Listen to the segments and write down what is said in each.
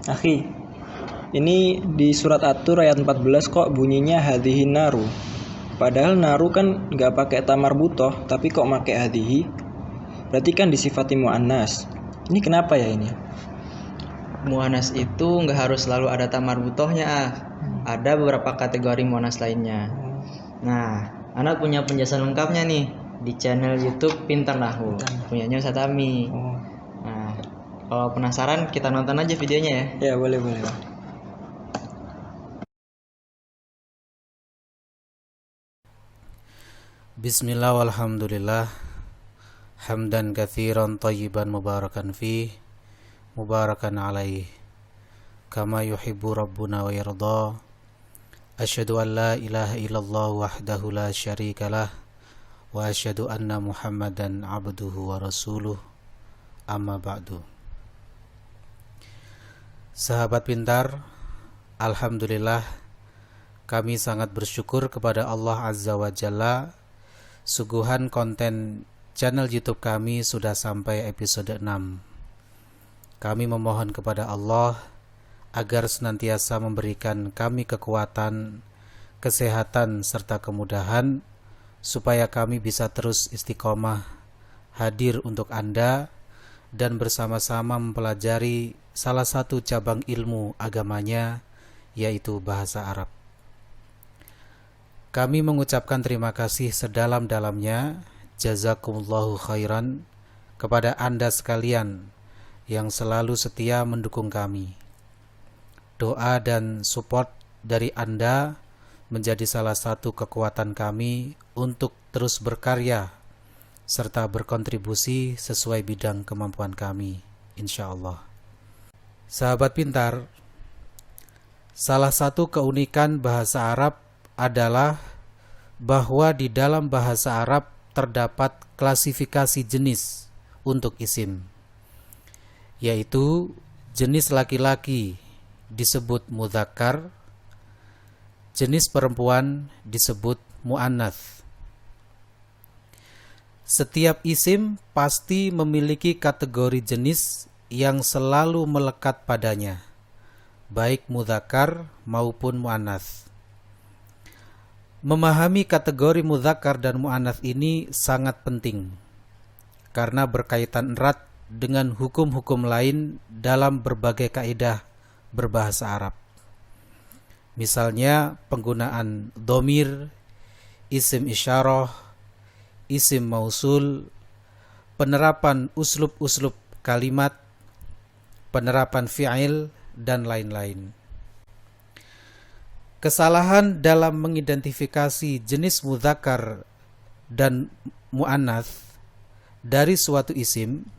Akhi, ini di surat At-Tur ayat 14 kok bunyinya hadhihi naru. Padahal naru kan nggak pakai tamar butoh, tapi kok pakai hadhihi. Berarti kan disifati muannas. Ini kenapa ya ini? Mu'anas itu nggak harus selalu ada tamar butohnya. Ada beberapa kategori mu'anas lainnya. Nah, anak punya penjelasan lengkapnya nih di channel YouTube Pintar Nahwu, punyanya Ustaz Ami. Nah, kalau penasaran kita nonton aja videonya ya. Ya, boleh. Bismillah walhamdulillah. Hamdan katsiran thayyiban mubarakan fih, mubarakan alaih, kama yuhibbu rabbuna wa yarda. Asyhadu an la ilaha illallah wahdahu la syarikalah, wa asyhadu anna Muhammadan abduhu wa rasuluh. Amma ba'du. Sahabat pintar, alhamdulillah kami sangat bersyukur kepada Allah Azza wa Jalla. Suguhan konten channel YouTube kami sudah sampai episode 6. Kami memohon kepada Allah agar senantiasa memberikan kami kekuatan, kesehatan, serta kemudahan supaya kami bisa terus istiqomah hadir untuk Anda dan bersama-sama mempelajari salah satu cabang ilmu agamanya, yaitu bahasa Arab. Kami mengucapkan terima kasih sedalam-dalamnya, jazakumullahu khairan, kepada Anda sekalian yang selalu setia mendukung kami. Doa dan support dari Anda menjadi salah satu kekuatan kami untuk terus berkarya serta berkontribusi sesuai bidang kemampuan kami, insya Allah. Sahabat pintar, salah satu keunikan bahasa Arab adalah bahwa di dalam bahasa Arab terdapat klasifikasi jenis untuk isim, yaitu jenis laki-laki disebut mudzakkar, jenis perempuan disebut muannats. Setiap isim pasti memiliki kategori jenis yang selalu melekat padanya, baik mudzakkar maupun muannats. Memahami kategori mudzakkar dan muannats ini sangat penting karena berkaitan erat dengan hukum-hukum lain dalam berbagai kaidah berbahasa Arab. Misalnya penggunaan dhamir, isim isyarah, isim mausul, penerapan uslub-uslub kalimat, penerapan fi'il, dan lain-lain. Kesalahan dalam mengidentifikasi jenis mudzakkar dan muannats dari suatu isim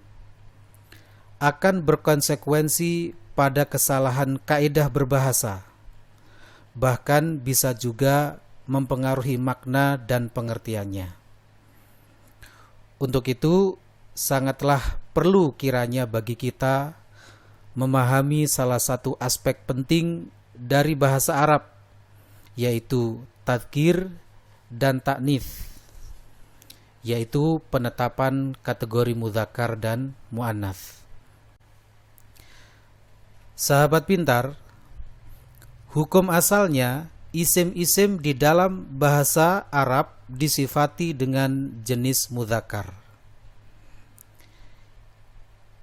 akan berkonsekuensi pada kesalahan kaidah berbahasa, bahkan bisa juga mempengaruhi makna dan pengertiannya. Untuk itu, sangatlah perlu kiranya bagi kita memahami salah satu aspek penting dari bahasa Arab, yaitu tadkir dan ta'nits, yaitu penetapan kategori mudzakkar dan muannats. Sahabat pintar, hukum asalnya isim-isim di dalam bahasa Arab disifati dengan jenis mudzakkar.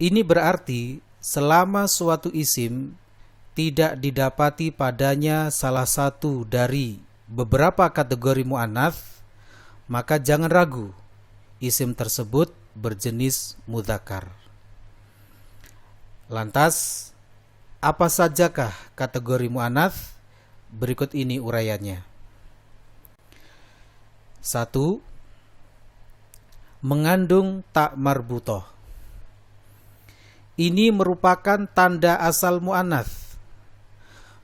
Ini berarti selama suatu isim tidak didapati padanya salah satu dari beberapa kategori muannats, maka jangan ragu, isim tersebut berjenis mudzakkar. Lantas, apa sajakah kategori muannats? Berikut ini uraiannya. 1. Mengandung ta marbutoh. Ini merupakan tanda asal muannats.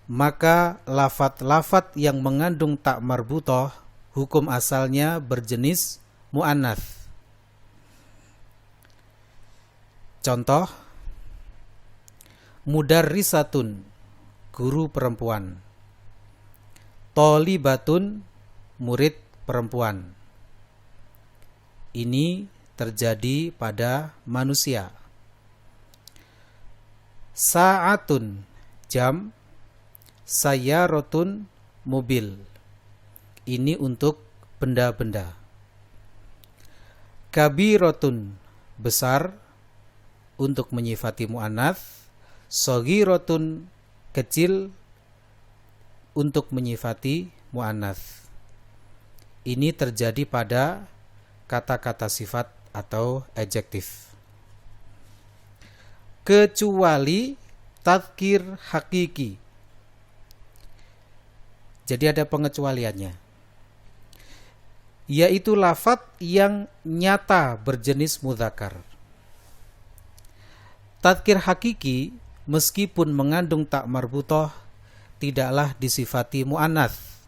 Maka lafat-lafat yang mengandung ta marbutoh hukum asalnya berjenis muannats. Contoh, mudarrisatun, guru perempuan. Tholibatun, murid perempuan. Ini terjadi pada manusia. Sa'atun, jam, sayyarotun mobil. Ini untuk benda-benda. Kabirotun besar untuk menyifati muannats, shaghirotun kecil untuk menyifati muannats. Ini terjadi pada kata-kata sifat atau adjektif. Kecuali tadzkir hakiki. Jadi ada pengecualiannya, yaitu lafadz yang nyata berjenis mudzakkar. Tadzkir hakiki meskipun mengandung tak marbuthoh tidaklah disifati muannats,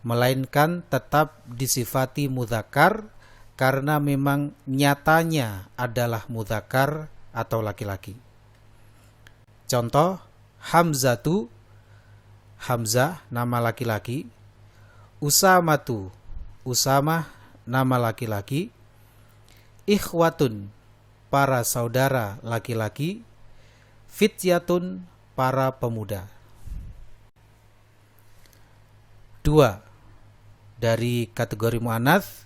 melainkan tetap disifati mudzakkar karena memang nyatanya adalah mudzakkar atau laki-laki. Contoh, Hamzatu, Hamzah nama laki-laki, Usamatu, Usamah nama laki-laki, Ikhwatun para saudara laki-laki, Fityatun para pemuda. 2. Dari kategori muannats,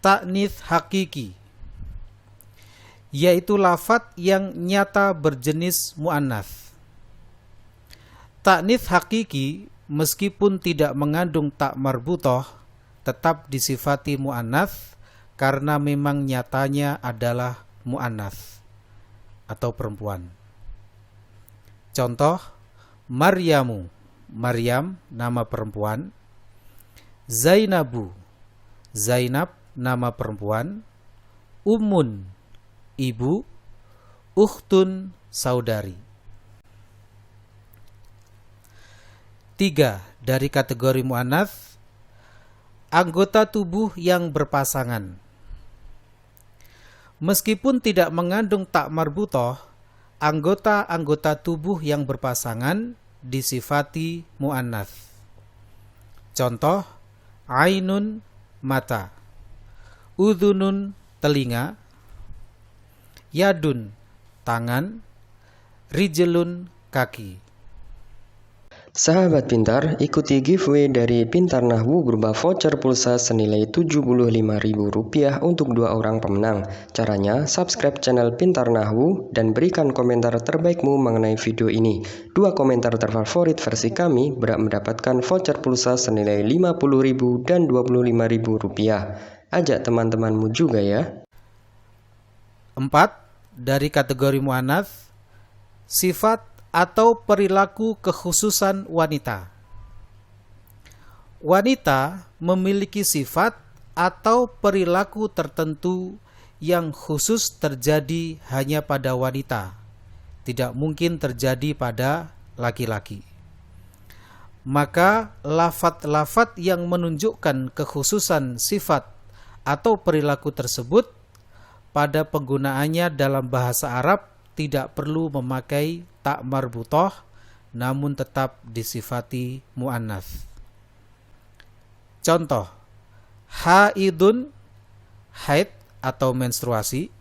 ta'nits hakiki, yaitu lafadz yang nyata berjenis muannats. Ta'nits hakiki meskipun tidak mengandung tak marbuthoh tetap disifati muannats karena memang nyatanya adalah muannats atau perempuan. Contoh, Maryamu, Maryam nama perempuan, Zainabu, Zainab nama perempuan, Ummun ibu, Ukhtun saudari. 3. Dari kategori muannats, anggota tubuh yang berpasangan. Meskipun tidak mengandung tak marbuthoh, anggota-anggota tubuh yang berpasangan disifati muannats. Contoh, ainun mata, udhunun telinga, yadun tangan, rijlun kaki. Sahabat pintar, ikuti giveaway dari Pintar Nahwu berupa voucher pulsa senilai Rp75.000 untuk 2 orang pemenang. Caranya, subscribe channel Pintar Nahwu dan berikan komentar terbaikmu mengenai video ini. 2 komentar terfavorit versi kami berhak mendapatkan voucher pulsa senilai Rp50.000 dan Rp25.000. Ajak teman-temanmu juga ya. 4. Dari kategori muannats, sifat atau perilaku kekhususan wanita. Wanita memiliki sifat atau perilaku tertentu yang khusus terjadi hanya pada wanita, tidak mungkin terjadi pada laki-laki. Maka lafadz-lafadz yang menunjukkan kekhususan sifat atau perilaku tersebut pada penggunaannya dalam bahasa Arab tidak perlu memakai tak marbuthoh, namun tetap disifati muannats. Contoh, haidun haid atau menstruasi,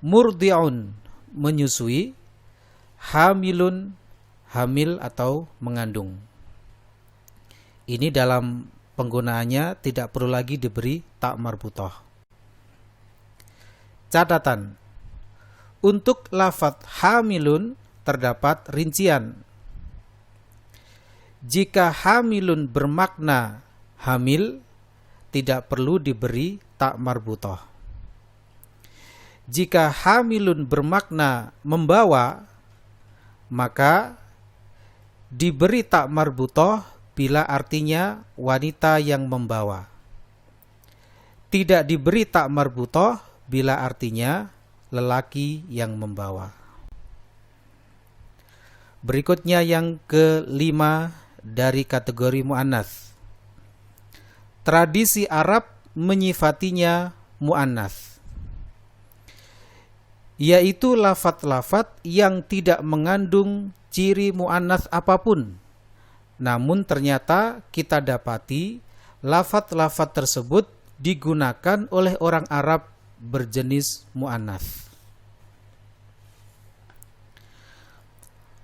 murdi'un menyusui, hamilun hamil atau mengandung. Ini dalam penggunaannya tidak perlu lagi diberi tak marbuthoh. Catatan, untuk lafadz hamilun terdapat rincian. Jika hamilun bermakna hamil, tidak perlu diberi tak marbuthoh. Jika hamilun bermakna membawa, maka diberi tak marbuthoh bila artinya wanita yang membawa. Tidak diberi tak marbuthoh bila artinya lelaki yang membawa. Berikutnya yang kelima dari kategori muannats. Tradisi Arab menyifatinya muannats, yaitu lafadz-lafadz yang tidak mengandung ciri muannats apapun. Namun ternyata kita dapati lafadz-lafadz tersebut digunakan oleh orang Arab berjenis muannats.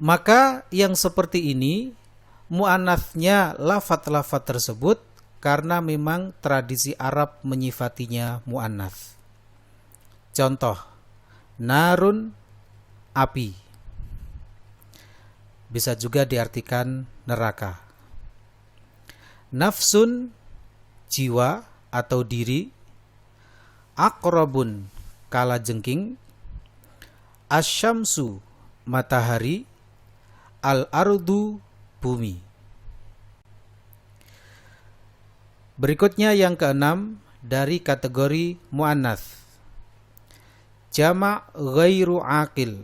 Maka yang seperti ini mu'annatsnya lafat-lafat tersebut karena memang tradisi Arab menyifatinya mu'annats. Contoh, narun, api. Bisa juga diartikan neraka. Nafsun, jiwa atau diri. Aqrabun, kalajengking. Asyamsu, matahari. Al-ardu, bumi. Berikutnya yang keenam dari kategori muannats. Jama' ghairu aqil,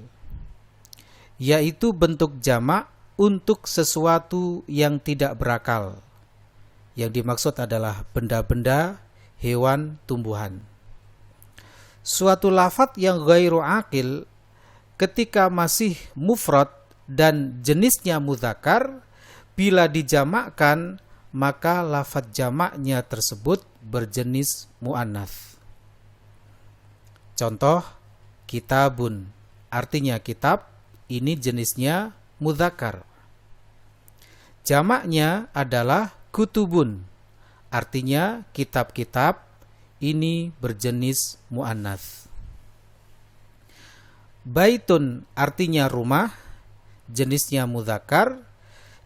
yaitu bentuk jamak untuk sesuatu yang tidak berakal. Yang dimaksud adalah benda-benda, hewan, tumbuhan. Suatu lafadz yang ghairu aqil ketika masih mufrad dan jenisnya mudzakkar, bila dijamakkan maka lafadz jamaknya tersebut berjenis muannats. Contoh, kitabun, artinya kitab, ini jenisnya mudzakkar. Jamaknya adalah kutubun, artinya kitab-kitab, ini berjenis muannats. Baitun, artinya rumah, jenisnya mudzakkar,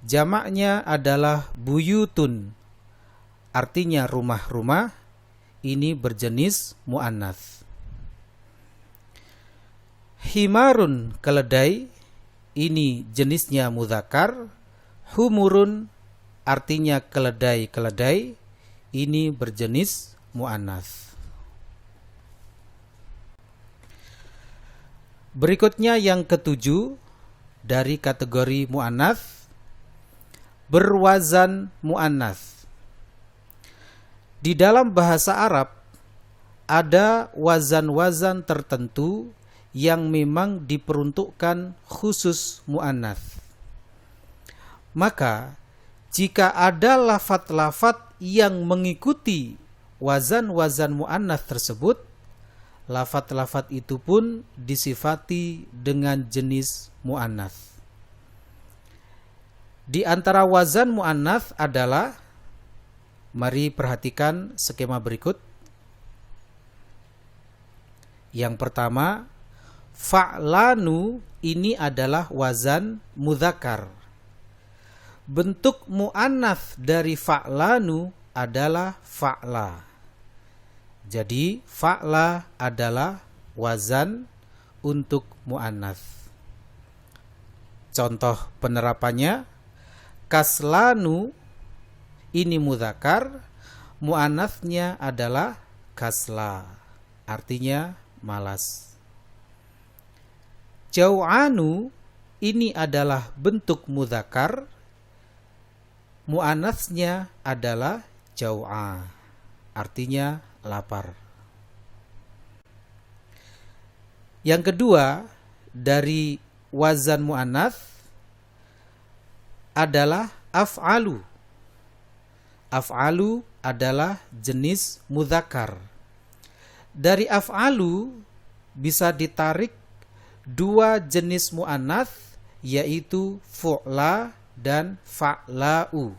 jamaknya adalah buyutun, artinya rumah-rumah, ini berjenis muannats. Himarun, keledai, ini jenisnya mudzakkar. Humurun, artinya keledai-keledai, ini berjenis muannats. Berikutnya yang ketujuh dari kategori muannats, berwazan muannats. Di dalam bahasa Arab ada wazan-wazan tertentu yang memang diperuntukkan khusus muannats. Maka jika ada lafadz-lafadz yang mengikuti wazan-wazan muannats tersebut, lafadz-lafadz itu pun disifati dengan jenis muannats. Di antara wazan muannats adalah, mari perhatikan skema berikut. Yang pertama, fa'lanu, ini adalah wazan mudzakkar. Bentuk muannats dari fa'lanu adalah fa'la. Jadi fa'la adalah wazan untuk muannats. Contoh penerapannya, kaslanu, ini mudzakkar, muannatsnya adalah kasla, artinya malas. Jau'anu, ini adalah bentuk mudzakkar, muannatsnya adalah jau'a, artinya lapar. Yang kedua dari wazan muannats adalah af'alu. Af'alu adalah jenis mudzakkar. Dari af'alu bisa ditarik dua jenis muannats, yaitu fu'la dan fa'la'u.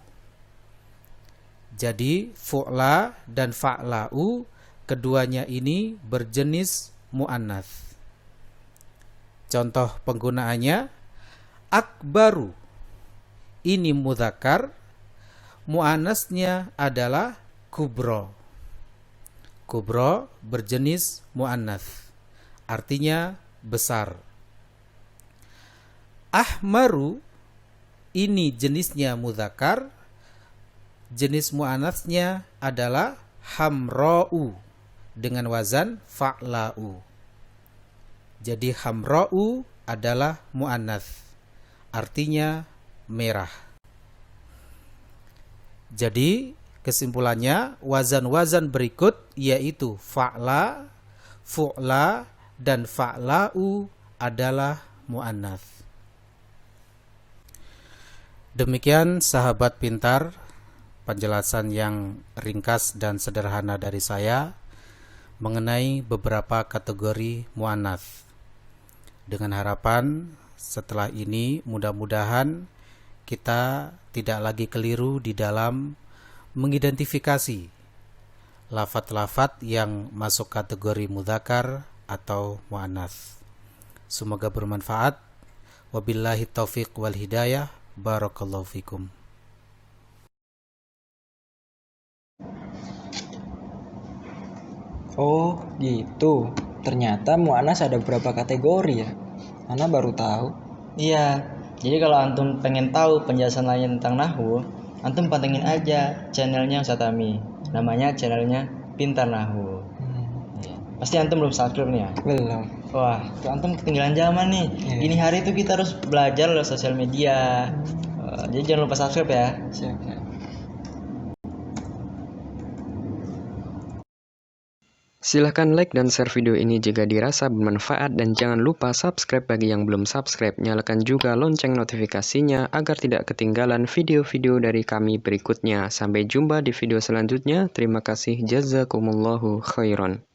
Jadi fu'la dan fa'la'u keduanya ini berjenis muannats. Contoh penggunaannya, akbaru, ini mudzakkar, muannatsnya adalah kubro. Kubro berjenis muannats, artinya besar. Ahmaru, ini jenisnya mudzakkar, jenis muannatsnya adalah hamra'u dengan wazan fa'la'u. Jadi hamra'u adalah muannats, artinya merah. Jadi kesimpulannya, wazan-wazan berikut yaitu fa'la, fu'la, dan fa'la'u adalah muannats. Demikian sahabat pintar, penjelasan yang ringkas dan sederhana dari saya mengenai beberapa kategori muannats. Dengan harapan setelah ini mudah-mudahan kita tidak lagi keliru di dalam mengidentifikasi lafat-lafat yang masuk kategori mudzakkar atau muannats. Semoga bermanfaat. Wabillahi taufiq wal hidayah. Barakallahu fikum. Oh gitu, ternyata mu'anas ada beberapa kategori ya. Ana baru tahu. Iya, jadi kalau antum pengen tahu penjelasan lain tentang nahwu, antum pantengin aja channelnya Ustaz Ami. Namanya channelnya Pintar Nahwu. Iya. Pasti antum belum subscribe nih ya? Belum. Wah, tuh antum ketinggalan zaman nih. Iya. Gini hari itu kita harus belajar lewat sosial media. Jadi jangan lupa subscribe ya. Siap. Silahkan like dan share video ini jika dirasa bermanfaat dan jangan lupa subscribe bagi yang belum subscribe. Nyalakan juga lonceng notifikasinya agar tidak ketinggalan video-video dari kami berikutnya. Sampai jumpa di video selanjutnya. Terima kasih. Jazakumullahu khairan.